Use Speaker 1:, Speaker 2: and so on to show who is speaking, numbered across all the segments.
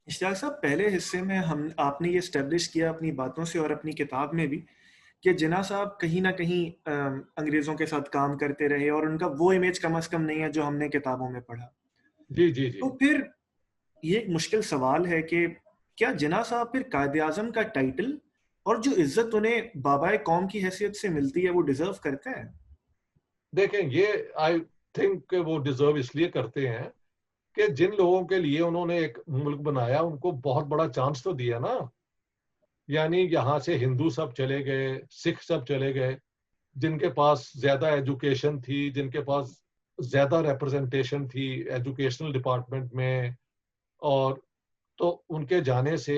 Speaker 1: इश्तियाक साहब, पहले हिस्से में हम आपने ये एस्टेब्लिश किया अपनी बातों से और अपनी किताब में भी कि जिन्ना साहब कहीं न कहीं अंग्रेज़ों के साथ काम करते रहे और उनका वो इमेज कम से कम नहीं है जो हमने किताबों में पढ़ा।
Speaker 2: जी, जी, जी।
Speaker 1: तो फिर ये एक मुश्किल सवाल है कि क्या जिन्ना साहब फिर कायद-ए-आज़म का टाइटल और जो इज़्ज़त उन्हें बाबाए कौम की हैसियत से मिलती है वो डिज़र्व करते हैं?
Speaker 2: देखें, ये आई थिंक वो डिज़र्व इसलिए करते हैं कि जिन लोगों के लिए उन्होंने एक मुल्क बनाया, उनको बहुत बड़ा चांस तो दिया ना। यानी यहाँ से हिंदू सब चले गए, सिख सब चले गए, जिनके पास ज़्यादा एजुकेशन थी, जिनके पास ज़्यादा रिप्रेजेंटेशन थी एजुकेशनल डिपार्टमेंट में, और तो उनके जाने से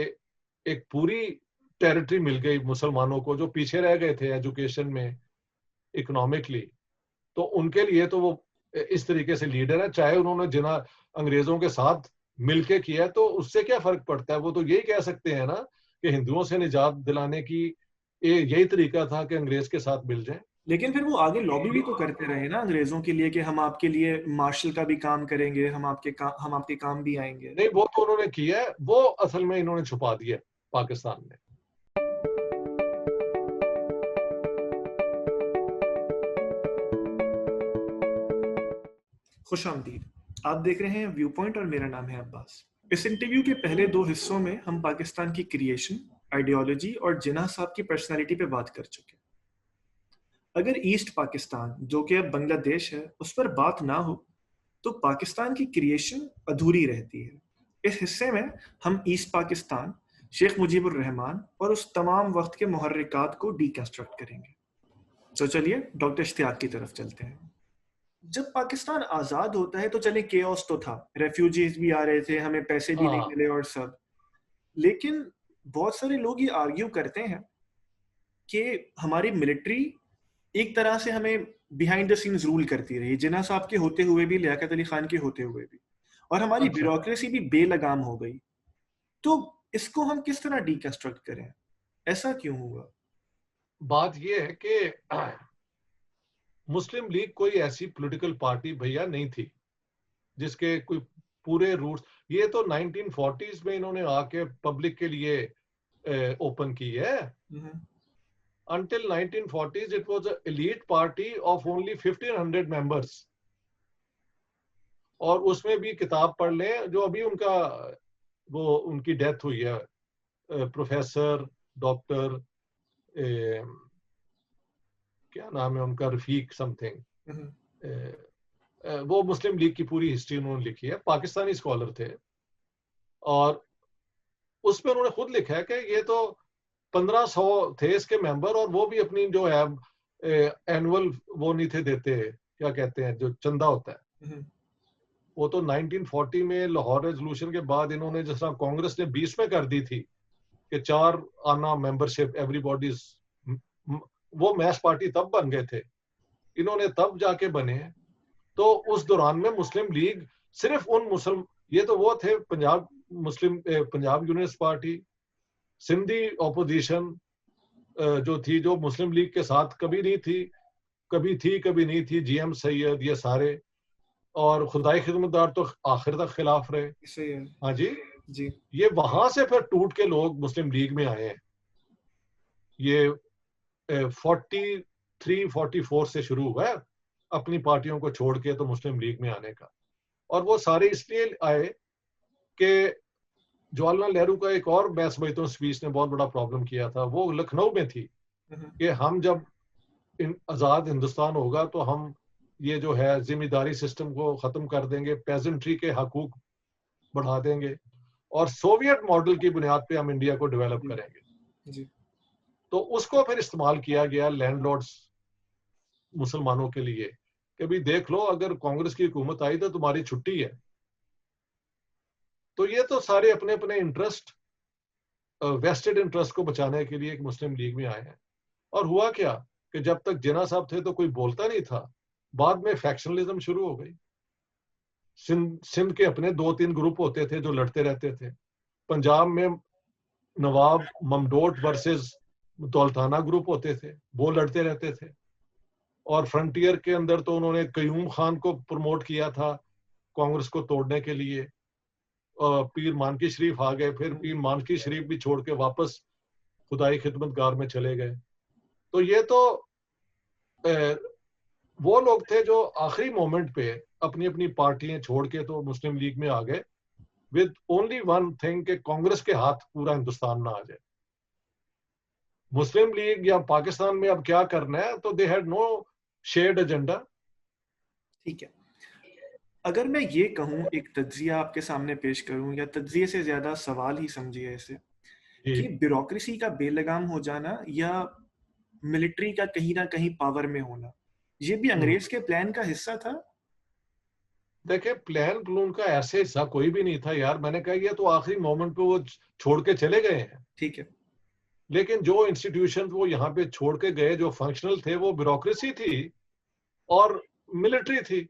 Speaker 2: एक पूरी टेरिटरी मिल गई मुसलमानों को जो पीछे रह गए थे एजुकेशन में, इकोनॉमिकली। तो उनके लिए तो वो इस तरीके से लीडर है, चाहे उन्होंने जिना अंग्रेजों के साथ मिलके किया है, तो उससे क्या फर्क पड़ता है। वो तो यही कह सकते हैं ना कि हिंदुओं से निजात दिलाने की यही तरीका था कि अंग्रेज के साथ मिल जाए।
Speaker 1: लेकिन फिर वो आगे लॉबी भी तो करते रहे ना अंग्रेज़ों के लिए कि हम आपके लिए मार्शल का भी काम करेंगे, हम आपके काम भी आएँगे।
Speaker 2: नहीं, वो तो उन्होंने किया है, वो असल में इन्होंने छुपा दिया है पाकिस्तान में।
Speaker 1: खुशामदीद। आप देख रहे हैं व्यू पॉइंट और मेरा नाम है अब्बास। इस इंटरव्यू के पहले 2 हिस्सों में हम पाकिस्तान की क्रिएशन, आइडियोलॉजी और जिन्ना साहब की पर्सनैलिटी पे बात कर चुके। अगर ईस्ट पाकिस्तान, जो कि अब बांग्लादेश है, उस पर बात ना हो, तो पाकिस्तान की क्रिएशन अधूरी रहती है। इस हिस्से में हम ईस्ट पाकिस्तान, शेख मुजीबुर रहमान और उस तमाम वक्त के मुहर्रिकात को डीकंस्ट्रक्ट करेंगे। तो चलिए डॉक्टर इश्तियाक की तरफ चलते हैं। जब पाकिस्तान आजाद होता है तो चले केओस तो था, रेफ्यूजीज भी आ रहे थे, हमें पैसे भी नहीं
Speaker 2: हाँ,
Speaker 1: मिले और सब। लेकिन बहुत सारे लोग ये आर्ग्यू करते हैं कि हमारी मिलिट्री एक तरह से हमें बिहाइंड द सीन्स रूल करती रही, जिन्ना साहब के होते हुए भी, लियाकत अली खान के होते हुए भी, और हमारी
Speaker 2: अच्छा।
Speaker 1: ब्यूरोक्रेसी भी बेलगाम हो गई। तो इसको हम किस तरह डीकंस्ट्रक्ट करें? ऐसा क्यों हुआ?
Speaker 2: बात ये है कि मुस्लिम लीग कोई ऐसी पॉलिटिकल पार्टी भैया नहीं थी जिसके कोई पूरे रूट्स, ये तो 1940s में इन्होंने आके पब्लिक के लिए ओपन की है।
Speaker 1: हम्म।
Speaker 2: Until 1940s, it was an elite party of only 1500 members. और उसमें भी किताब पढ़ लें जो अभी उनका, वो उनकी डेथ हुई है, प्रोफेसर डॉक्टर, क्या नाम है उनका, रफीक समथिंग।
Speaker 1: हम्म।
Speaker 2: वो मुस्लिम लीग की पूरी हिस्ट्री उन्होंने लिखी है, पाकिस्तानी स्कॉलर थे। और उसमें उन्होंने खुद लिखा है कि ये तो 1500 थे इसके मेंबर, और वो भी अपनी जो है एनुअल वो नहीं थे देते, क्या कहते हैं जो चंदा होता है।
Speaker 1: हम्म।
Speaker 2: वो तो 1940 में लाहौर रेजोल्यूशन के बाद इन्होंने, जिस तरह कांग्रेस ने 20 में कर दी थी कि 4 आना मेंबरशिप एवरीबॉडी, वो मैस पार्टी तब बन गए थे, इन्होंने तब जाके बने हैं। तो उस दौरान में मुस्लिम लीग सिर्फ उन मुस्लिम, ये तो वो थे Punjab Muslim, Punjab Unionist party, Sindhi opposition जो थी, जो मुस्लिम लीग के साथ कभी नहीं थी, कभी नहीं थी, जीएम सैयद, ये सारे। और खुदाई खिदमतगार तो आखिर तक खिलाफ रहे।
Speaker 1: सही है।
Speaker 2: हाँ जी।
Speaker 1: जी।
Speaker 2: ये वहां से फिर टूट के लोग मुस्लिम लीग में आए हैं। ये 43-44 से शुरू हुआ है अपनी पार्टियों को छोड़ के तो मुस्लिम लीग में आने का। और वो सारे इसलिए आए कि जवाहरलाल नेहरू का एक और मैं समझता हूँ स्पीच ने बहुत बड़ा प्रॉब्लम किया था, वो लखनऊ में थी
Speaker 1: हम्म।
Speaker 2: कि हम जब आज़ाद हिंदुस्तान होगा तो हम ये जो है जिम्मेदारी सिस्टम को ख़त्म कर देंगे, पेजेंट्री के हकूक बढ़ा देंगे, और सोवियत मॉडल की बुनियाद पे हम इंडिया को डेवलप
Speaker 1: जी।
Speaker 2: करेंगे।
Speaker 1: जी।
Speaker 2: तो उसको फिर इस्तेमाल किया गया लैंडलॉर्ड्स मुसलमानों के लिए कि भाई देख लो, अगर कांग्रेस की हुकूमत आई तो तुम्हारी छुट्टी है। तो ये तो सारे अपने अपने इंटरेस्ट, वेस्टेड इंटरेस्ट को बचाने के लिए एक मुस्लिम लीग में आए हैं। और हुआ क्या कि जब तक जिन्ना साहब थे तो कोई बोलता नहीं था, बाद में फैक्शनलिज्म शुरू हो गई। सिंध के अपने 2-3 ग्रुप होते थे जो लड़ते रहते थे। पंजाब में नवाब ममडोट वर्सेस दौलताना ग्रुप होते थे, वो लड़ते रहते थे। और फ्रंटियर के अंदर तो उन्होंने कयूम खान को प्रमोट किया था कांग्रेस को तोड़ने के लिए। पीर मानकी शरीफ आ गए, फिर पीर मानकी शरीफ भी छोड़ के वापस खुदाई खिदमतगार में चले गए। तो ये तो वो लोग थे जो आखिरी मोमेंट पे अपनी अपनी पार्टियां छोड़ के तो मुस्लिम लीग में आ गए, विद ओनली वन थिंग कि कांग्रेस के हाथ पूरा हिंदुस्तान ना आ जाए। मुस्लिम लीग या पाकिस्तान में अब क्या करना है, तो they had no shared agenda.
Speaker 1: ठीक है, अगर मैं ये कहूँ, एक तज्जिया आपके सामने पेश करूँ, या तज्जिए से ज्यादा सवाल ही समझिए इसे, कि ब्यूरोक्रेसी का बेलगाम हो जाना या मिलिट्री का कहीं ना कहीं पावर में होना, ये भी अंग्रेज के प्लान का हिस्सा था?
Speaker 2: देखिए, प्लान प्लून का ऐसे हिस्सा कोई भी नहीं था यार। मैंने कहा ये तो आखिरी मोमेंट पे वो छोड़ के चले गए हैं।
Speaker 1: ठीक है,
Speaker 2: लेकिन जो इंस्टीट्यूशन वो यहाँ पे छोड़ के गए, जो फंक्शनल थे, वो ब्यूरोक्रेसी थी और मिलिट्री थी।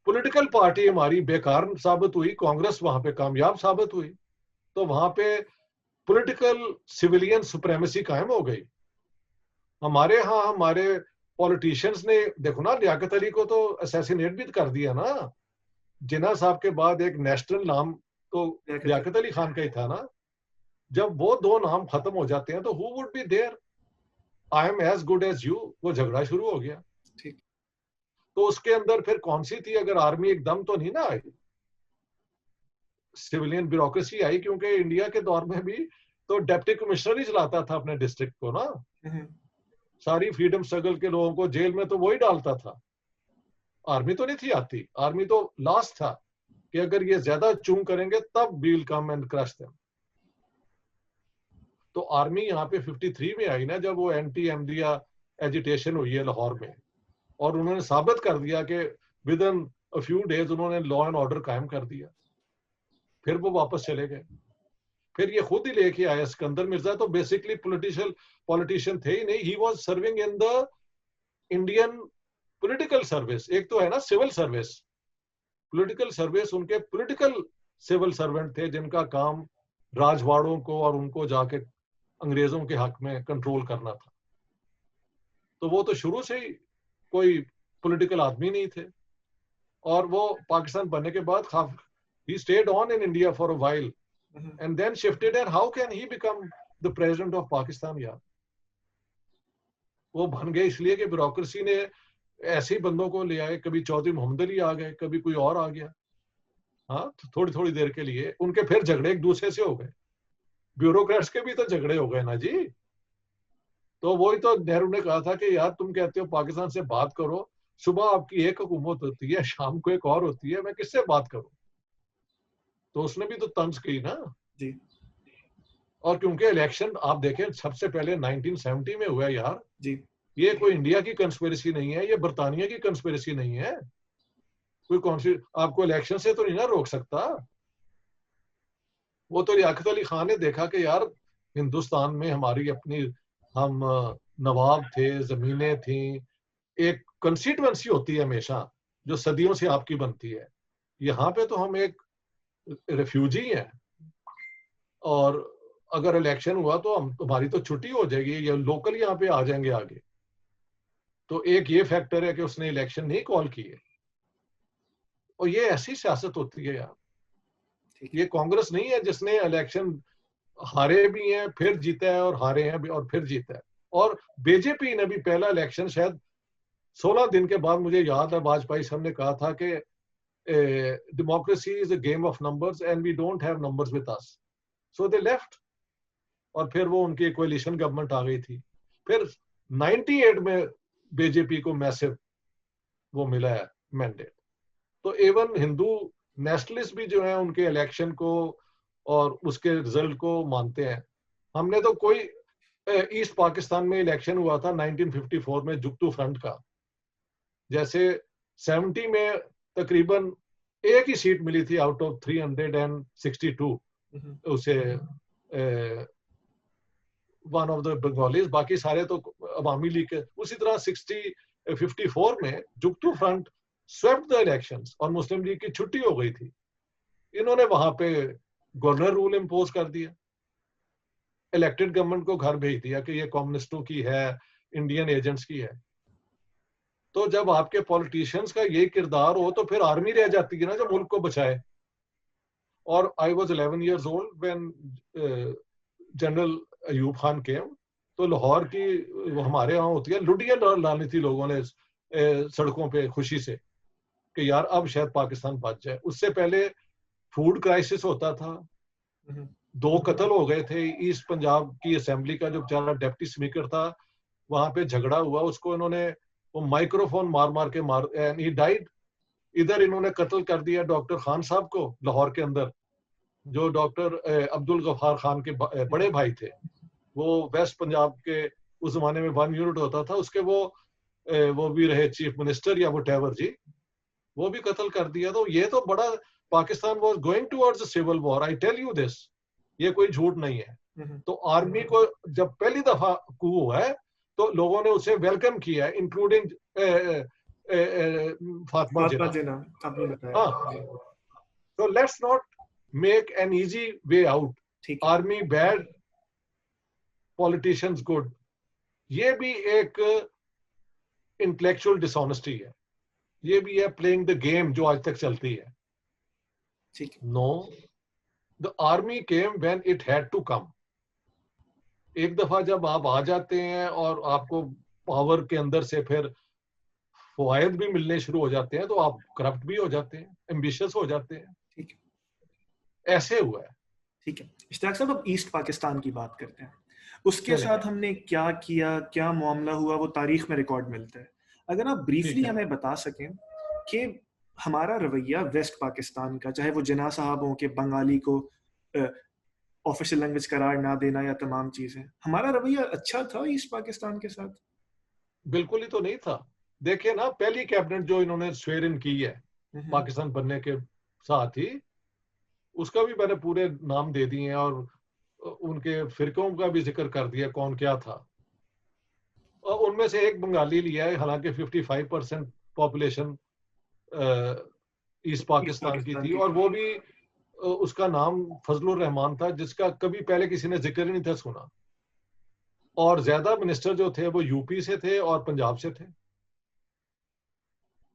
Speaker 2: पॉलिटिकल पार्टी हमारी बेकार साबित हुई, कांग्रेस वहां पे कामयाब साबित हुई, तो वहां पे पॉलिटिकल सिविलियन सुप्रीमेसी कायम हो गई। हमारे यहाँ हमारे पॉलिटिशियंस ने, देखो ना, लियाकत अली को तो असैसिनेट भी कर दिया ना। जिन्ना साहब के बाद एक नेशनल नाम तो लियाकत अली खान का ही था ना। जब वो दो नाम खत्म हो जाते हैं तो who would be there, I am as good as you, वो झगड़ा शुरू हो गया।
Speaker 1: ठीक।
Speaker 2: तो उसके अंदर फिर कौन सी थी, अगर आर्मी एकदम तो नहीं ना आई, सिविलियन ब्यूरोक्रेसी आई, क्योंकि इंडिया के दौर में भी तो डिप्टी कमिश्नर ही चलाता था अपने डिस्ट्रिक्ट को ना। सारी फ्रीडम स्ट्रगल के लोगों को जेल में तो वही डालता था, आर्मी तो नहीं थी आती। आर्मी तो लास्ट था कि अगर ये ज्यादा चूं करेंगे तब we will come and crush them. तो आर्मी यहाँ पे 53 में आई ना, जब वो एंटी अहमदिया एजिटेशन हुई है लाहौर में, और उन्होंने साबित कर दिया कि with in a few days उन्होंने लॉ एंड ऑर्डर कायम कर दिया। फिर वो वापस चले गए। फिर ये खुद ही लेके आया सिकंदर मिर्जा, तो बेसिकली पॉलिटिशियन थे ही नहीं, he was serving in the Indian political service. एक तो है ना सिविल सर्विस, पॉलिटिकल सर्विस, उनके पॉलिटिकल सिविल सर्वेंट थे जिनका काम राजवाड़ों को और उनको जाके अंग्रेजों के हक में कंट्रोल करना था। तो वो तो शुरू से ही कोई पॉलिटिकल आदमी नहीं थे। और वो पाकिस्तान बनने के बाद he stayed on in India for a while and then shifted, and how can he become the president of Pakistan यार? वो बन गए इसलिए कि ब्यूरोक्रेसी ने ऐसे ही बंदों को ले आए, कभी चौधरी मोहम्मद अली आ गए, कभी कोई और आ गया। हाँ, तो थोड़ी थोड़ी देर के लिए उनके फिर झगड़े एक दूसरे से हो गए। ब्यूरोक्रेट्स के भी तो झगड़े हो गए ना जी। तो वही तो नेहरू ने कहा था कि यार तुम कहते हो पाकिस्तान से बात करो, सुबह आपकी एक हुकूमत होती है, शाम को एक और होती है, मैं किससे बात करूं? तो उसने भी तो तंज की ना
Speaker 1: जी।
Speaker 2: और क्योंकि इलेक्शन आप देखें सबसे पहले 1970 में हुआ यार
Speaker 1: जी।
Speaker 2: ये कोई इंडिया की कंस्पिरेसी नहीं है, ये बर्तानिया की कंस्पिरेसी नहीं है। कोई आपको इलेक्शन से तो नहीं ना रोक सकता। वो तो लियाकत अली खान ने देखा कि यार हिंदुस्तान में हमारी अपनी, हम नवाब थे, जमीनें थी, एक कंस्टिट्यूएंसी होती है हमेशा जो सदियों से आपकी बनती है। यहाँ पे तो हम एक रेफ्यूजी हैं, और अगर इलेक्शन हुआ तो हमारी तो छुट्टी हो जाएगी या लोकल यहाँ पे आ जाएंगे आगे। तो एक ये फैक्टर है कि उसने इलेक्शन नहीं कॉल किए, और ये ऐसी सियासत होती है यार। ये कांग्रेस नहीं है जिसने इलेक्शन हारे भी हैं फिर जीता है, और हारे हैं भी और फिर जीता है। और बीजेपी ने भी पहला इलेक्शन शायद 16 दिन के बाद, मुझे याद है वाजपेयी साहब ने कहा था कि democracy is a game of numbers and we don't have numbers with us, so they left. और फिर वो उनकी कोalition गवर्नमेंट आ गई थी। फिर 98 में बीजेपी को मैसिव वो मिला है मैंडेट। तो इवन हिंदू नेशनलिस्ट भी जो है उनके इलेक्शन को और उसके रिजल्ट को मानते हैं। हमने तो कोई ईस्ट पाकिस्तान में इलेक्शन हुआ था 1954 में जुगतू फ्रंट का, जैसे 70 में तकरीबन एक ही सीट मिली थी आउट ऑफ 362 उसे वन ऑफ द बंगालीज, बाकी सारे तो अवामी लीग के। उसी तरह 54 में जुगतू फ्रंट स्वेप्ट द इलेक्शंस और मुस्लिम लीग की छुट्टी हो गई थी। इन्होंने वहां पे गवर्नर रूल इम्पोज कर दिया, इलेक्टेड गवर्नमेंट को घर भेज दिया कि ये कम्युनिस्टों की है, इंडियन एजेंट्स की है। तो जब आपके पॉलिटिशियंस का ये किरदार हो तो फिर आर्मी रह जाती है ना जो मुल्क को बचाए। और I was 11 years old when general Ayub Khan came. तो लाहौर की हमारे यहाँ होती है लुटियां डालनी थी लोगों ने सड़कों पे खुशी से कि यार अब शायद पाकिस्तान बच जाए। उससे पहले फूड क्राइसिस होता था, 2 कत्ल हो गए थे। ईस्ट पंजाब की असेंबली का जो बेचारा डिप्टी स्पीकर था, वहां पे झगड़ा हुआ, उसको इन्होंने वो माइक्रोफोन मार मार के मार एंड ही डाइड। इधर इन्होंने कत्ल कर दिया डॉक्टर खान साहब को लाहौर के अंदर, जो डॉक्टर अब्दुल गफ्फार खान के बड़े भाई थे। वो वेस्ट पंजाब के उस जमाने में 1 यूनिट होता था, उसके वो भी रहे चीफ मिनिस्टर या वोटेवर जी, वो भी कत्ल कर दिया। तो ये तो बड़ा, Pakistan was going towards a civil war, I tell you this, ये कोई झूठ नहीं है। तो आर्मी को जब पहली दफा कू हुआ है तो लोगों ने उसे वेलकम किया है, इंक्लूडिंग फातिमा जिन्ना।
Speaker 1: आपने बताया।
Speaker 2: हाँ, तो let's not make an easy way out, army bad, politicians good. ये भी एक इंटेलेक्चुअल डिसऑनेस्टी है, ये भी है प्लेइंग द गेम जो आज तक चलती है। No, the army came when it had to come. एक दफा जब आप आ जाते हैं और आपको पावर के अंदर से फिर फवायद भी मिलने शुरू हो जाते हैं, तो आप करप्ट भी हो जाते हैं, एम्बिशियस हो जाते हैं।
Speaker 1: ठीक है,
Speaker 2: ऐसे हुआ है।
Speaker 1: ठीक है इश्तियाक साहब, अब ईस्ट पाकिस्तान की बात करते हैं। उसके साथ हमने क्या किया, क्या मामला हुआ, वो तारीख में रिकॉर्ड मिलता है। अगर आप ब्रीफली हमें बता सकें कि हमारा रवैया वेस्ट पाकिस्तान का, चाहे वो जिन्ना साहब हों कि बंगाली को ऑफिशियल लैंग्वेज करार ना देना या तमाम चीजें, हमारा रवैया अच्छा था ईस्ट पाकिस्तान के साथ?
Speaker 2: बिल्कुल ही तो नहीं था। देखिए ना, पहली कैबिनेट जो इन्होंने स्वेर इन की है पाकिस्तान बनने के साथ ही, उसका भी मैंने पूरे नाम दे दिए हैं और उनके फिरकों का भी जिक्र कर दिया कौन क्या था। और उनमें से एक बंगाली लिया है, हालांकि 55% पॉपुलेशन ईस्ट पाकिस्तान की थी, और वो भी उसका नाम फजलुर रहमान था, जिसका कभी पहले किसी ने जिक्र ही नहीं था सुना। और ज्यादा मिनिस्टर जो थे वो यूपी से थे और पंजाब से थे,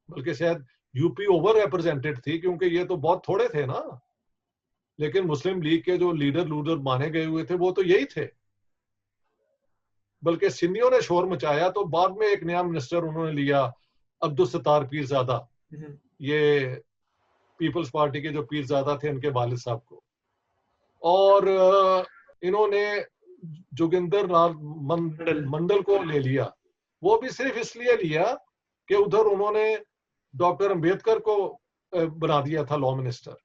Speaker 2: बल्कि शायद यूपी ओवर रिप्रेजेंटेड थी क्योंकि ये तो बहुत थोड़े थे ना। लेकिन मुस्लिम लीग के जो लीडर माने गए हुए थे वो तो यही थे। बल्कि सिंधियों ने शोर मचाया तो बाद में एक नया मिनिस्टर उन्होंने लिया, अब्दुल सत्तार पीरजादा, ये पीपल्स पार्टी के जो पीरजादा थे इनके वालिद साहब को। और इन्होंने जोगिंदर नाथ मंडल को ले लिया। वो भी सिर्फ इसलिए लिया कि उधर उन्होंने डॉक्टर अंबेडकर को बना दिया था लॉ मिनिस्टर,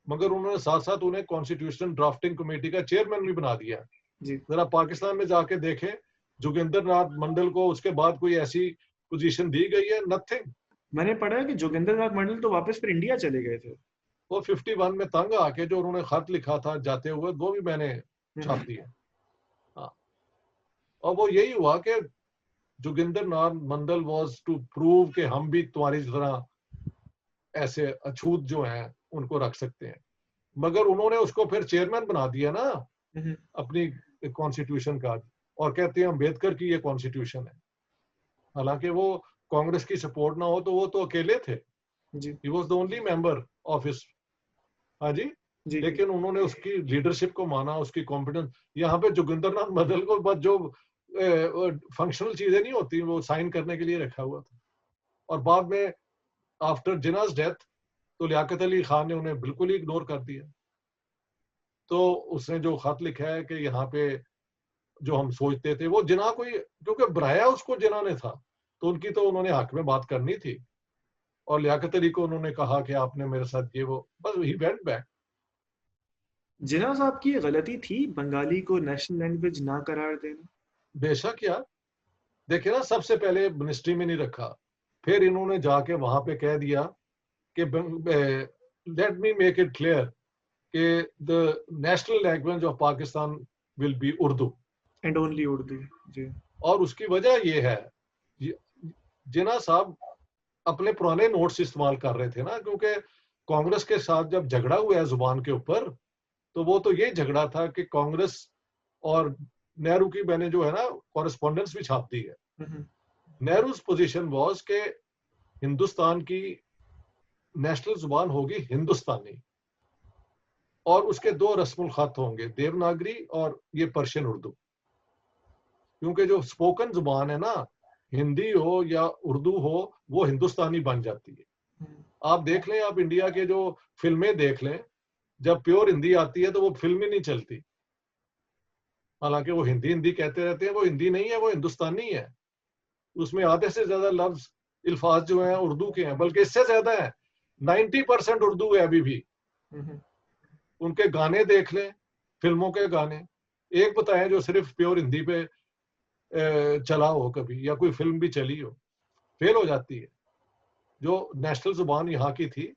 Speaker 2: मगर उन्होंने साथ साथ उन्हें कॉन्स्टिट्यूशन ड्राफ्टिंग कमेटी का चेयरमैन भी बना दिया। जरा पाकिस्तान में जाके देखें, जोगिंदर नाथ मंडल को उसके बाद कोई ऐसी पोजीशन दी गई है? नथिंग।
Speaker 1: मैंने पढ़ा है कि जोगिंदर नाथ मंडल तो वापस फिर इंडिया चले गए थे।
Speaker 2: वो 51 में तंग आके जो उन्होंने खत लिखा था जाते हुए, वो भी मैंने छाप दिया। हाँ, और वो यही हुआ कि जोगिंदर नाथ मंडल वाज टू प्रूव कि हम भी तुम्हारी तरह ऐसे अछूत जो हैं उनको रख सकते हैं। मगर उन्होंने उसको फिर चेयरमैन बना दिया ना अपनी कॉन्स्टिट्यूशन का, और कहते हैं अम्बेडकर की ये कॉन्स्टिट्यूशन है। हालांकि वो कांग्रेस की सपोर्ट ना हो तो वो तो अकेले थे, ही was the only member of his. हाँ जी, लेकिन उन्होंने उसकी लीडरशिप को माना, उसकी कॉम्पिटेंस। यहाँ पे जोगिंदर नाथ मंडल को बस जो फंक्शनल चीजें नहीं होती वो साइन करने के लिए रखा हुआ था। और बाद में आफ्टर जिन्ना's डेथ तो लियाकत अली खान ने उन्हें बिल्कुल ही इग्नोर कर दिया। तो उसने जो खत लिखा है कि यहाँ पे जो हम सोचते थे वो जिन्ना कोई, क्योंकि बनाया उसको जिन्ना ने था, तो उनकी तो उन्होंने हक में बात करनी थी। और लियाकत अली को उन्होंने कहा कि आपने मेरे साथ ये वो, बस ही वेंट बैक।
Speaker 1: जिन्ना साहब की गलती थी बंगाली को नेशनल लैंग्वेज ना करार देना?
Speaker 2: बेशक यार, देखिए ना, सबसे पहले मिनिस्ट्री में नहीं रखा, फिर इन्होंने जाके वहां पे कह दिया कि let me make it clear कि the national language of Pakistan will be Urdu
Speaker 1: and only Urdu जी।
Speaker 2: और उसकी वजह ये है, जिन्ना साहब अपने पुराने नोट्स इस्तेमाल कर रहे थे ना, क्योंकि कांग्रेस के साथ जब झगड़ा हुआ है जुबान के ऊपर, तो वो तो ये झगड़ा था कि कांग्रेस और नेहरू की मैंने जो है ना कॉरेस्पॉन्डेंस भी छाप दी है। नेहरू's पोजीशन वाज के हिंदुस्तान की नेशनल जुबान होगी हिंदुस्तानी, और उसके दो रस्मुल खत होंगे, देवनागरी और ये पर्शियन उर्दू, क्योंकि जो स्पोकन जुबान है ना, हिंदी हो या उर्दू हो, वो हिंदुस्तानी बन जाती है। आप देख लें, आप इंडिया के जो फिल्में देख लें, जब प्योर हिंदी आती है तो वो फिल्म ही नहीं चलती। हालांकि वो हिंदी हिंदी कहते रहते हैं, वो हिंदी नहीं है, वो हिंदुस्तानी है। उसमें आधे से ज्यादा लफ्ज अल्फाज जो हैं उर्दू के हैं, बल्कि इससे ज्यादा है, 90% उर्दू है अभी भी। उनके गाने देख लें, फिल्मों के गाने, एक बताएं जो सिर्फ प्योर हिंदी पे चला हो कभी, या कोई फिल्म भी चली हो, फेल हो जाती है। जो नेशनल जुबान यहाँ की थी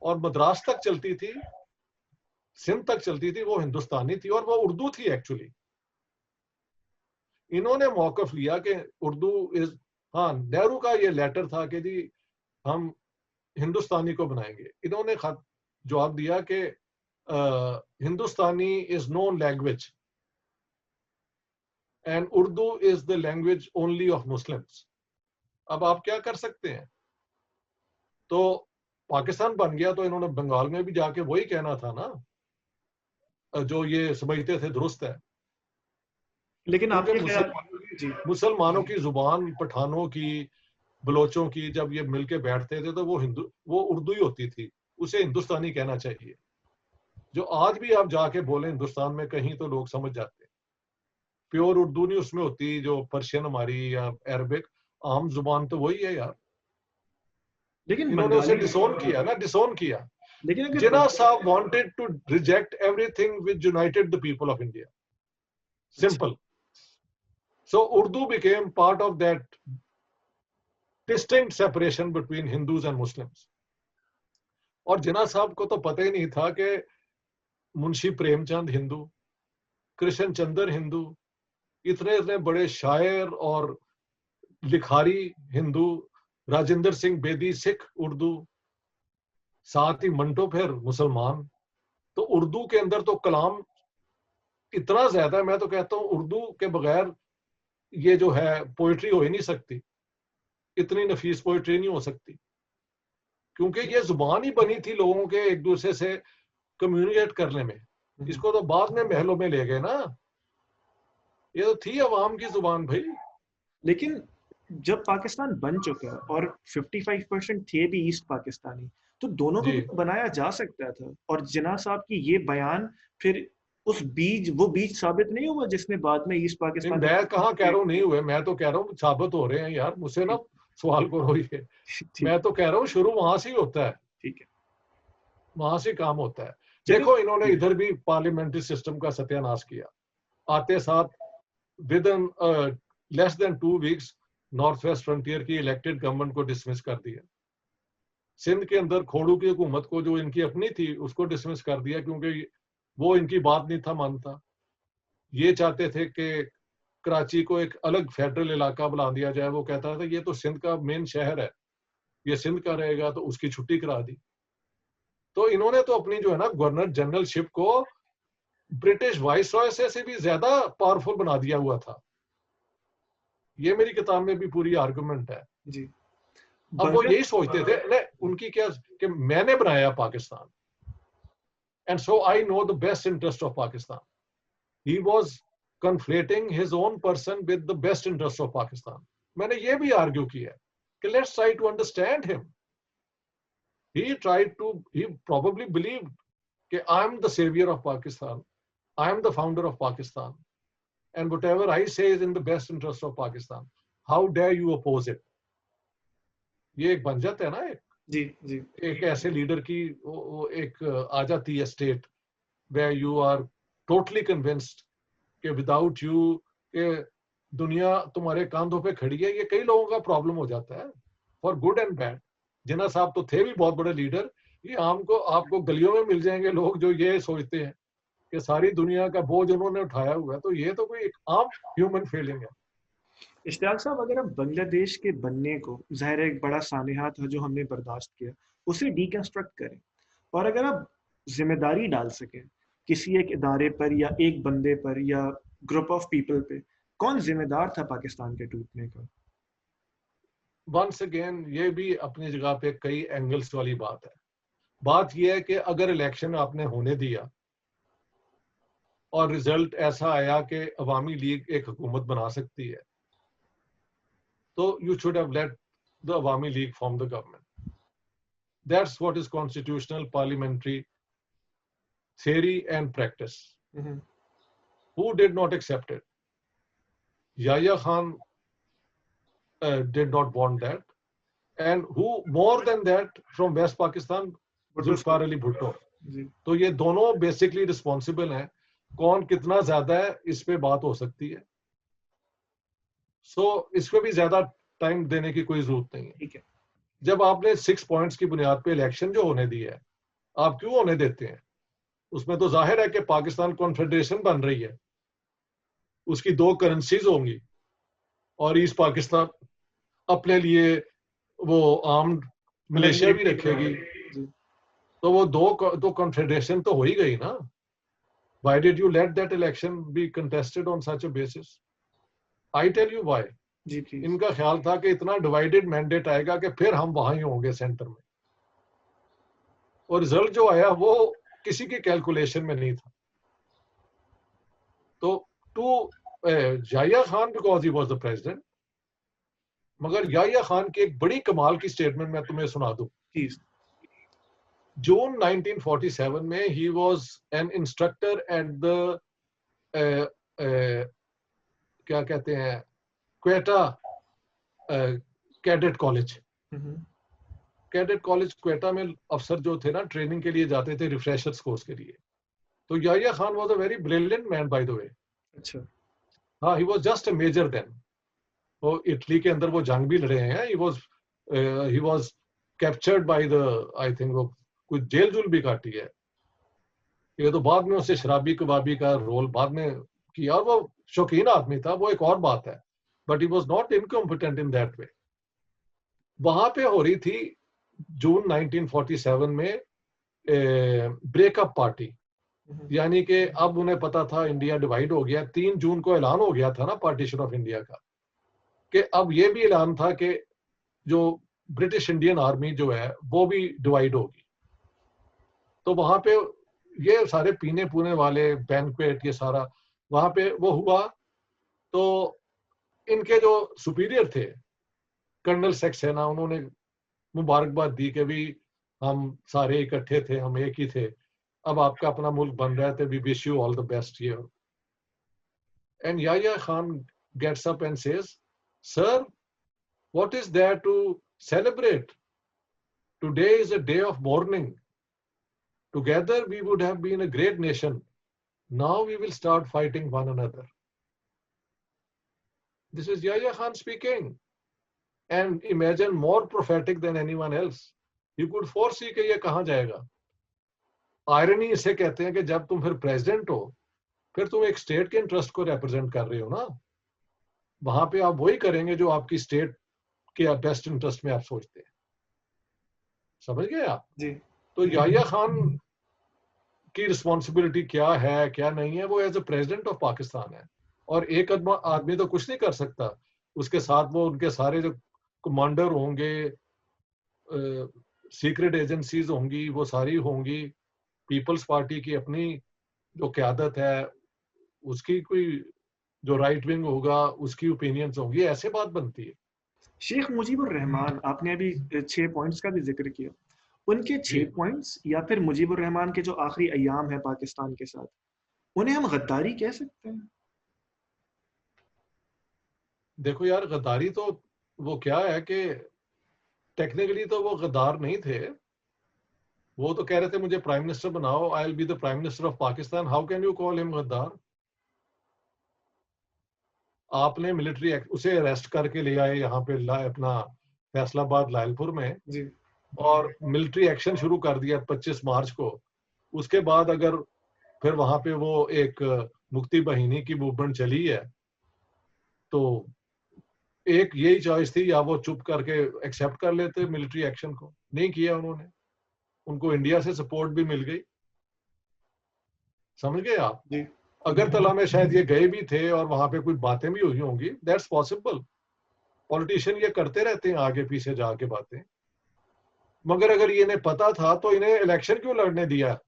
Speaker 2: और मद्रास तक चलती थी, सिंध तक चलती थी, वो हिंदुस्तानी थी और वो उर्दू थी एक्चुअली। इन्होंने मौकफ लिया कि उर्दू इज, हाँ, नेहरू का ये लेटर था कि जी हम हिंदुस्तानी को बनाएंगे। इन्होंने खत जवाब दिया कि Hindustani is known language and Urdu is the language only of Muslims. अब आप क्या कर सकते हैं? तो पाकिस्तान बन गया तो इन्होंने बंगाल में भी जाके वही कहना था ना, जो ये समझते थे दुरुस्त है।
Speaker 1: लेकिन
Speaker 2: क्योंकि
Speaker 1: आपके ख्याल जी
Speaker 2: मुसलमानों की जुबान, पठानों की, बलोचों की जब ये मिलके बैठते थे तो वो उर्दू ही होती थी, उसे हिंदुस्तानी कहना चाहिए। जो आज भी आप जाके बोले हिंदुस्तान में कहीं तो लोग समझ जाते हैं। प्योर उर्दू नहीं उसमें होती, जो पर्शियन हमारी या अरबिक, आम जुबान तो वही है यार।
Speaker 1: लेकिन
Speaker 2: इन्होंने उसे
Speaker 1: बंगाली
Speaker 2: डिसोन किया ना, डिसोन किया।
Speaker 1: लेकिन अगर
Speaker 2: जिन्ना साहब wanted to reject everything which united the people of India, simple. So Urdu became part of that distinct separation between Hindus and Muslims. और जिन्ना साहब को तो पता ही नहीं था कि मुंशी प्रेमचंद हिंदू, कृष्ण चंद्र हिंदू, इतने इतने बड़े शायर और लिखारी हिंदू, राजेंद्र सिंह बेदी सिख उर्दू, साथ ही मंटो फिर मुसलमान। तो उर्दू के अंदर तो कलाम इतना ज्यादा है, मैं तो कहता हूँ उर्दू के बगैर ये जो है पोइट्री हो ही नहीं सकती, इतनी नफीस पोइट्री नहीं हो सकती, क्योंकि ये जुबान ही बनी थी लोगों के एक दूसरे से कम्युनिकेट करने में। इसको तो बाद में महलों में ले गए ना, ये तो थी अवाम की जुबान भाई।
Speaker 1: लेकिन जब पाकिस्तान बन चुका और 55% थे भी ईस्ट पाकिस्तानी, तो दोनों को
Speaker 2: जी,
Speaker 1: भी बनाया जा सकता था। और जिन्ना साहब की ये बयान फिर वो बीज साबित नहीं हुआ जिसने बाद में ईस्ट
Speaker 2: नहीं
Speaker 1: पाकिस्तान
Speaker 2: मैं कहाँ कह रहा हूँ नहीं हुए, मैं तो कह रहा हूँ साबित हो रहे हैं यार, मुझसे ना सवाल करो ये।
Speaker 1: ठीक
Speaker 2: मैं तो कह रहा हूँ शुरू वहां से ही होता है,
Speaker 1: ठीक है।
Speaker 2: वहां से काम होता है।
Speaker 1: चलिए
Speaker 2: देखो इन्होंने इधर भी पार्लियामेंट्री सिस्टम का सत्यानाश किया, आते साथ with in less than 2 weeks north west frontier की इलेक्टेड गवर्नमेंट को डिसमिस कर दिया। सिंध के अंदर खोड़ू की हुकूमत को, जो इनकी अपनी थी, उसको डिसमिस कर दिया, क्योंकि वो इनकी बात नहीं था मानता। ये चाहते थे कि कराची को एक अलग फेडरल इलाका बना दिया जाए। वो कहता था ये तो सिंध का मेन शहर है, ये सिंध का रहेगा, तो उसकी छुट्टी करा दी। तो इन्होंने तो अपनी जो है ना गवर्नर जनरलशिप को ब्रिटिश वाइसरॉय से भी ज्यादा पावरफुल बना दिया हुआ था। ये मेरी किताब में भी पूरी आर्गुमेंट है।
Speaker 1: जी
Speaker 2: अब वो यही
Speaker 1: बांग्लादेश
Speaker 2: सोचते थे नहीं, उनकी क्या कि मैंने बनाया Pakistan, and so I know the best interest of Pakistan. He was conflating his own person with the best interest of Pakistan. मैंने ये भी आर्ग्यू किया कि let's try to understand him. He probably believed कि I am the savior of Pakistan, I am the founder of Pakistan, and whatever I say is in the best interest of Pakistan. How dare you oppose it? ये एक बन जाता है ना,
Speaker 1: जी जी
Speaker 2: एक ऐसे leader की वो एक आ जाती है state where you are totally convinced कि विदाउट यू के दुनिया तुम्हारे कांधों पे खड़ी है। ये कई लोगों का प्रॉब्लम हो जाता है, फॉर गुड एंड बैड। जिन्ना साहब तो थे भी बहुत बड़े लीडर। ये आपको गलियों में मिल जाएंगे लोग जो ये सोचते हैं कि सारी दुनिया का बोझ उन्होंने उठाया हुआ है। तो ये तो कोई एक आम ह्यूमन फीलिंग है।
Speaker 1: इश्तियाक साहब, अगर हम बांग्लादेश के बनने को, जाहिर है एक बड़ा सानहा था जो हमने बर्दाश्त किया, उसे डिकंस्ट्रक्ट करें, और अगर आप जिम्मेदारी डाल सकें किसी एक इदारे पर या एक बंदे पर या ग्रुप ऑफ पीपल पे, कौन जिम्मेदार था पाकिस्तान के टूटने का?
Speaker 2: वंस अगेन ये भी अपनी जगह पे कई एंगल्स वाली बात है। बात यह है कि अगर इलेक्शन आपने होने दिया और रिजल्ट ऐसा आया कि अवामी लीग एक हुकूमत बना सकती है, तो you should have let the Awami league form the government. That's what is constitutional parliamentary theory and practice. Who did not accept it? Yahya Khan did not want that. And who more than that from West Pakistan? Zulfikar Ali Bhutto. तो ये दोनों basically responsible हैं. कौन कितना ज्यादा है इस पे बात हो सकती है. सो इस पे भी ज्यादा टाइम देने की कोई जरूरत नहीं है.
Speaker 1: ठीक है.
Speaker 2: जब आपने 6 पॉइंट्स की बुनियाद पे इलेक्शन जो होने दी है, आप क्यों होने देते हैं? उसमें तो जाहिर है कि पाकिस्तान कॉन्फेडरेशन बन रही है, उसकी 2 करेंसीज होंगी और ईस्ट पाकिस्तान अपने लिए वो आर्म्ड मिलिशिया भी रखेगी, तो वो दो कॉन्फेडरेशन तो हो ही गई ना. Why did you let that election be contested on such a basis? I tell you why. इनका ख्याल था कि इतना डिवाइडेड मैंडेट आएगा कि फिर हम वहां ही होंगे सेंटर में, और रिजल्ट जो आया वो किसी के कैलकुलेशन में नहीं था. तो to Yahya Khan because he was the president. मगर याह्या खान की एक बड़ी कमाल की स्टेटमेंट मैं तुम्हें सुना दूं. जून 1947 में he was an instructor at the क्या कहते हैं Quetta cadet college. Cadet college Quetta में अफसर जो थे ना ट्रेनिंग के लिए जाते थे रिफ्रेशर्स कोर्स के लिए. तो Yahya Khan was a very brilliant man by the way.
Speaker 1: अच्छा.
Speaker 2: हाँ, he was just a major then. तो इटली के अंदर वो जंग भी लड़े हैं. He was captured by the I think वो कुछ जेल जुल भी काटी है. ये तो बाद में उसे शराबी कबाबी का रोल बाद में किया, और वो शौकीन आदमी था, वो एक और बात है. But he was not incompetent in that way. वहां पे हो रही थी जून 1947 में ब्रेकअप पार्टी. यानी कि अब उन्हें पता था इंडिया डिवाइड हो गया. 3 जून को ऐलान हो गया था ना पार्टीशन ऑफ इंडिया का, कि अब ये भी ऐलान था कि जो ब्रिटिश इंडियन आर्मी जो है वो भी डिवाइड होगी. तो वहां पे ये सारे पीने पुने वाले बैंक्वेट ये सारा वहां पे वो हुआ. तो इनके जो सुपीरियर थे कर्नल सक्सेना, उन्होंने मुबारकबाद दी कि भी हम सारे इकट्ठे थे, हम एक ही थे, अब आपका अपना मुल्क बन रहा है, तो we wish you all the best here. And Yahya Khan gets up and says, sir, what is there to celebrate? Today is a day of mourning. Together we would have been a great nation. Now we will start fighting one another. This is Yahya Khan speaking. And imagine more prophetic than anyone else. You could foresee कि ये कहाँ जाएगा. Irony इसे कहते हैं कि जब तुम फिर प्रेसिडेंट हो, फिर तुम एक स्टेट के इंटरेस्ट को रिप्रेजेंट कर रहे हो ना, वहां पे आप वही करेंगे जो आपकी स्टेट के बेस्ट इंटरेस्ट में आप सोचते हैं. समझ गए आप जी? तो याह्या खान की रिस्पॉन्सिबिलिटी क्या है क्या नहीं है, वो as a president of Pakistan है. और एक आदमी तो कुछ नहीं कर सकता. उसके साथ वो उनके सारे जो कमांडर होंगे, सीक्रेट एजेंसीज होंगी, वो सारी होंगी. पीपल्स पार्टी की अपनी जो क़यादत है, उसकी कोई जो राइट विंग होगा उसकी ओपिनियंस होंगी. ऐसे बात बनती है.
Speaker 1: शेख मुजीबुर रहमान, आपने अभी 6 पॉइंट्स का भी जिक्र किया. उनके 6 पॉइंट्स या फिर मुजीबुर रहमान के जो आखिरी अय्याम है पाकिस्तान के साथ, उन्हें हम गद्दारी कह सकते हैं?
Speaker 2: देखो यार, गद्दारी तो वो क्या है कि टेक्निकली तो वो गद्दार नहीं थे. वो तो कह रहे थे मुझे प्राइम मिनिस्टर बनाओ, I will be the prime minister of Pakistan. How can you call him गद्दार? आपने मिलिट्री उसे अरेस्ट करके ले आए यहाँ पे अपना फैसलाबाद लायलपुर में जी. और मिलिट्री एक्शन शुरू कर दिया 25 मार्च को. उसके बाद अगर फिर वहां पे वो एक मुक्ति बहिनी की मूवमेंट चली है, तो एक यही चॉइस थी, या वो चुप करके एक्सेप्ट कर लेते मिलिट्री एक्शन को. नहीं किया उन्होंने. उनको इंडिया से सपोर्ट भी मिल गई. समझ गए आप जी? अगरतला में शायद ये गए भी थे और वहां पे कुछ बातें भी हुई होंगी. That's possible. पॉलिटिशियन ये करते रहते हैं आगे पीछे जाके बातें. मगर अगर ये इन्हें पता था तो इन्हें इलेक्शन क्यों लड़ने दिया?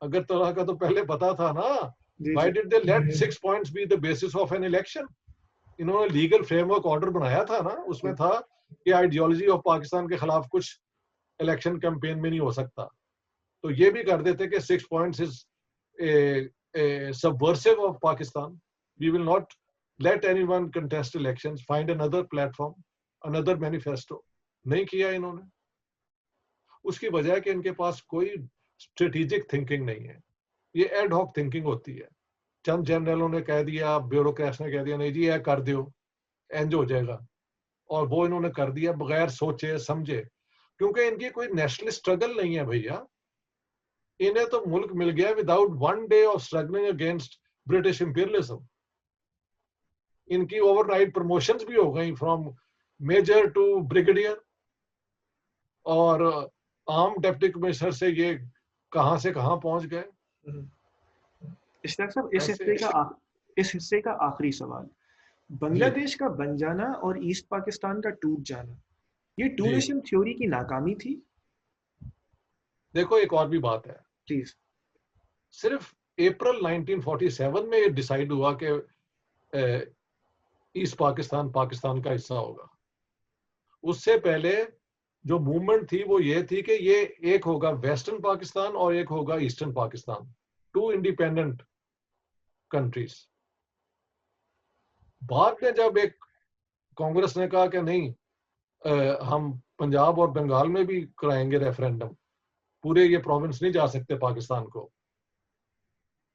Speaker 2: अगर तरह का तो पहले पता था ना,
Speaker 1: जी
Speaker 2: व्हाई
Speaker 1: जी।
Speaker 2: Did they let 6 points be the basis of an election? इन्होंने लीगल फ्रेमवर्क ऑर्डर बनाया था ना, उसमें था कि आइडियोलॉजी ऑफ पाकिस्तान के खिलाफ कुछ इलेक्शन कैंपेन में नहीं हो सकता। तो ये भी कर देते कि 6 points is subversive of Pakistan, we will not let anyone contest elections, find another platform, another manifesto. नहीं किया इन्होंने, उसकी वजह है कि इनके पास कोई स्ट्रेटेजिक थिंकिंग नहीं है, ये एड हॉक थिंकिंग होती है। चंद जनरलों ने कह दिया, ब्यूरोक्रेट्स ने कह दिया नहीं जी यह कर दो, एंज हो जाएगा, और वो इन्होंने कर दिया बगैर सोचे समझे, क्योंकि इनकी कोई नेशनल स्ट्रगल नहीं है भैया। इन्हें तो मुल्क मिल गया without one day of struggling against British imperialism. इनकी ओवरनाइट प्रमोशंस भी हो गई फ्रॉम मेजर टू ब्रिगेडियर, और आर्म डिप्टी कमिश्नर से ये कहां से कहां पहुंच गए।
Speaker 1: इश्तियाक साहब,
Speaker 2: ऐसे
Speaker 1: इस हिस्से का आखिरी सवाल,
Speaker 2: जी
Speaker 1: बांग्लादेश का बन जाना और ईस्ट पाकिस्तान का टूट जाना, ये टू
Speaker 2: जी,
Speaker 1: नेशन थ्योरी की नाकामी थी?
Speaker 2: देखो एक और भी बात है,
Speaker 1: प्लीज।
Speaker 2: सिर्फ अप्रैल 1947 में ये डिसाइड हुआ कि ईस्ट पाकिस्तान पाकिस्तान का हिस्सा होगा। उससे पहले जो मूवमेंट थी वो ये थी कि ये एक होगा वेस्टर्न पाकिस्तान और एक होगा eastern Pakistan, two independent countries. बाद में जब एक कांग्रेस ने कहा कि नहीं, हम पंजाब और बंगाल में भी कराएंगे रेफरेंडम, पूरे ये प्रोविंस नहीं जा सकते पाकिस्तान को,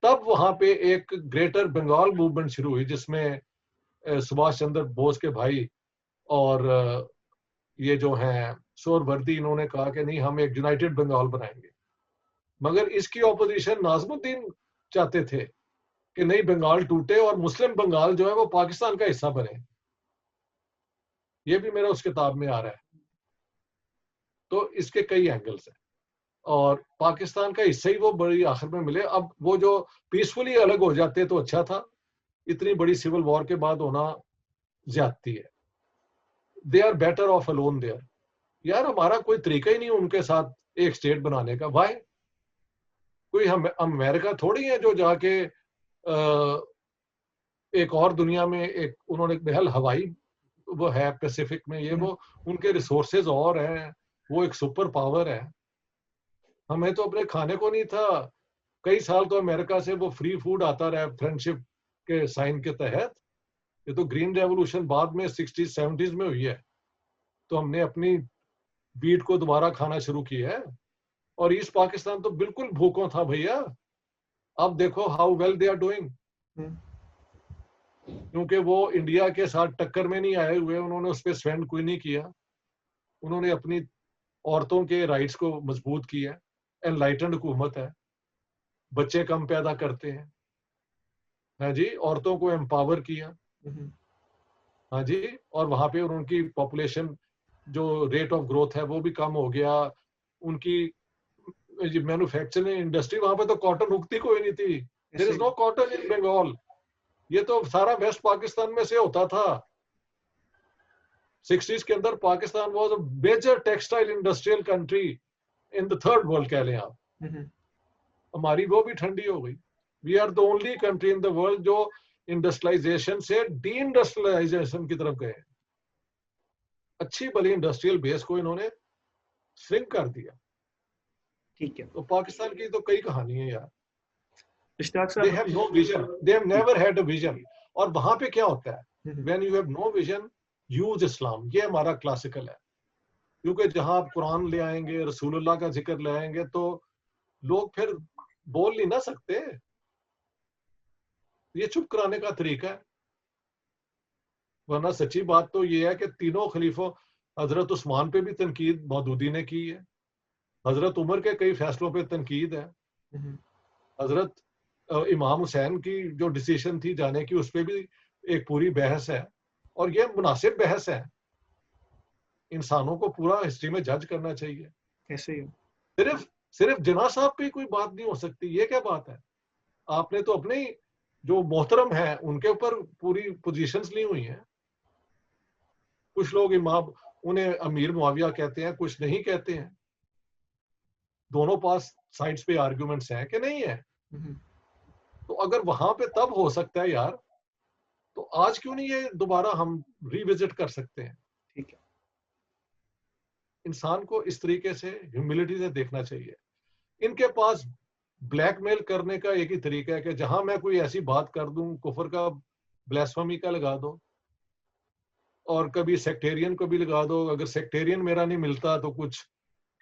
Speaker 2: तब वहां पे एक ग्रेटर बंगाल मूवमेंट शुरू हुई, जिसमें सुभाष चंद्र बोस के भाई और ये जो हैं सोहरावर्दी, इन्होंने कहा कि नहीं हम एक यूनाइटेड बंगाल बनाएंगे। मगर इसकी ऑपोजिशन नाजमुद्दीन चाहते थे कि नहीं, बंगाल टूटे और मुस्लिम बंगाल जो है वो पाकिस्तान का हिस्सा बने। ये भी मेरा उस किताब में आ रहा है। तो इसके कई एंगल्स हैं, और पाकिस्तान का हिस्सा ही वो बड़ी आखिर में मिले। अब वो जो पीसफुली अलग हो जाते तो अच्छा था, इतनी बड़ी सिविल वॉर के बाद होना ज्यादती है। They are better off alone there. यार हमारा कोई तरीका ही नहीं उनके साथ एक स्टेट बनाने का। वाई? कोई हम अमेरिका थोड़ी है जो जाके एक और दुनिया में, एक उन्होंने बेहल हवाई वो है पैसिफिक में, ये वो उनके रिसोर्सेज और हैं, वो एक सुपर पावर है। हमें तो अपने खाने को नहीं था, कई साल तो अमेरिका से वो फ्री फूड आता रहा फ्रेंडशिप के साइन के तहत। ये तो ग्रीन रेवोल्यूशन बाद में 60s 70s में हुई है, तो हमने अपनी बीट को दोबारा खाना शुरू किया है। और ईस्ट पाकिस्तान तो बिल्कुल भूखों था भैया। अब देखो how well they are doing, क्योंकि वो इंडिया के साथ टक्कर में नहीं आए हुए, उन्होंने उस पर स्पेंड कोई नहीं किया, उन्होंने अपनी औरतों के राइट्स को मजबूत किया, एनलाइटेंड हुकूमत है, बच्चे कम पैदा करते हैं, हाँ जी, औरतों को एम्पावर किया, हाँ जी, और वहां पे उनकी पॉपुलेशन जो रेट ऑफ ग्रोथ है वो भी कम हो गया। उनकी मैन्युफैक्चरिंग इंडस्ट्री, वहां पे तो कॉटन उगती कोई नहीं थी। There is no cotton in Bengal. ये तो सारा वेस्ट पाकिस्तान में से होता था। 60s के अंदर Pakistan was a major textile industrial country in the third world कह लें आप। हमारी वो भी ठंडी हो गई। We are the only country in the world जो इंडस्ट्रियलाइजेशन से डी इंडस्ट्रियलाइजेशन की तरफ गए। अच्छी भली इंडस्ट्रियल बेस को इन्होंने श्रिंक कर दिया।
Speaker 1: ठीक है,
Speaker 2: तो पाकिस्तान की तो कई कहानी है यार।
Speaker 1: इश्तियाक
Speaker 2: दे
Speaker 1: साहब।
Speaker 2: Have no vision, they have never had a vision. और वहां पे क्या होता है, when you have no vision use Islam. ये हमारा क्लासिकल है, क्योंकि जहां आप कुरान ले आएंगे, रसूलुल्लाह का जिक्र ले आएंगे, तो लोग फिर बोल नहीं ना सकते। ये चुप कराने का तरीका है। वरना सच्ची बात तो ये है कि तीनों खलीफों, हजरत उस्मान पे भी तनकीद मौदूदी ने की है, हजरत उमर के कई फैसलों पे तनकीद है, हजरत इमाम हुसैन की जो डिसीजन थी जाने की, उस पर भी एक पूरी बहस है। और ये मुनासिब बहस है। इंसानों को पूरा हिस्ट्री में जज करना चाहिए।
Speaker 1: ऐसे ही
Speaker 2: सिर्फ सिर्फ जिना साहब पे कोई बात नहीं हो सकती, ये क्या बात है? आपने तो अपने ही जो मोहतरम है उनके ऊपर पूरी पोजीशंस ली हुई हैं। कुछ लोग इमाम, उन्हें अमीर मुआविया कहते हैं, कुछ नहीं कहते हैं। दोनों पास साइड्स पे आर्ग्यूमेंट्स हैं कि नहीं है?
Speaker 1: हम्म,
Speaker 2: तो अगर वहां पे तब हो सकता है यार, तो आज क्यों नहीं ये दोबारा हम रिविजिट कर सकते हैं?
Speaker 1: ठीक है।
Speaker 2: इंसान को इस तरीके से ह्यूमिलिटी से देखना चाहिए। इनके पास ब्लैकमेल करने का एक ही तरीका है कि जहां मैं कोई ऐसी बात कर दूं, कुफर का, ब्लास्फेमी का लगा दो, और कभी सेक्टेरियन को भी लगा दो। अगर सेक्टेरियन मेरा नहीं मिलता तो कुछ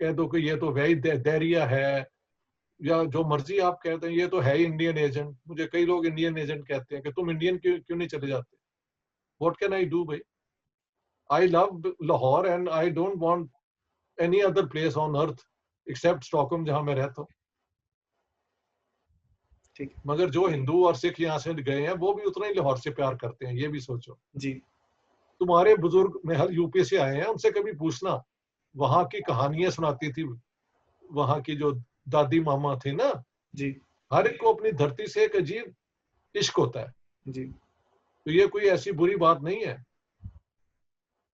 Speaker 2: कह दो कि ये तो वही दैरिया है, या जो मर्जी आप कहते हैं, ये तो है ही इंडियन एजेंट। मुझे कई लोग इंडियन एजेंट कहते हैं कि तुम इंडियन क्यों क्यों नहीं चले जाते? व्हाट कैन आई डू भाई? I love Lahore and I don't want any other place on earth except Stockholm जहां मैं रहता हूँ।
Speaker 1: ठीक
Speaker 2: मगर जो हिंदू और सिख यहाँ से गए हैं वो भी उतना ही लाहौर से प्यार करते हैं, ये भी सोचो।
Speaker 1: जी।
Speaker 2: तुम्हारे बुजुर्ग में हर यूपी से आए हैं, उनसे कभी पूछना, वहां की कहानियां सुनाती थी वहां की जो दादी मामा थी ना,
Speaker 1: जी।
Speaker 2: हर एक को अपनी धरती से एक अजीब इश्क होता है।
Speaker 1: जी।
Speaker 2: तो ये कोई ऐसी बुरी बात नहीं है।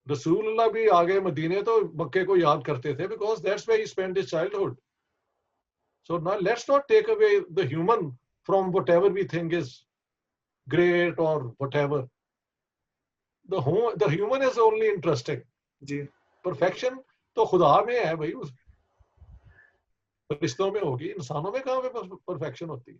Speaker 2: रसूलुल्लाह भी आ गए मदीने तो मक्के को याद करते थे, because that's where he spent his childhood. So now let's not take away the human from whatever we think is great और whatever. The human is only interesting.
Speaker 1: जी।
Speaker 2: परफेक्शन तो खुदा में है भाई, उस फरिश्तों में होगी, इंसानों में कहाँ पे परफेक्शन होती है?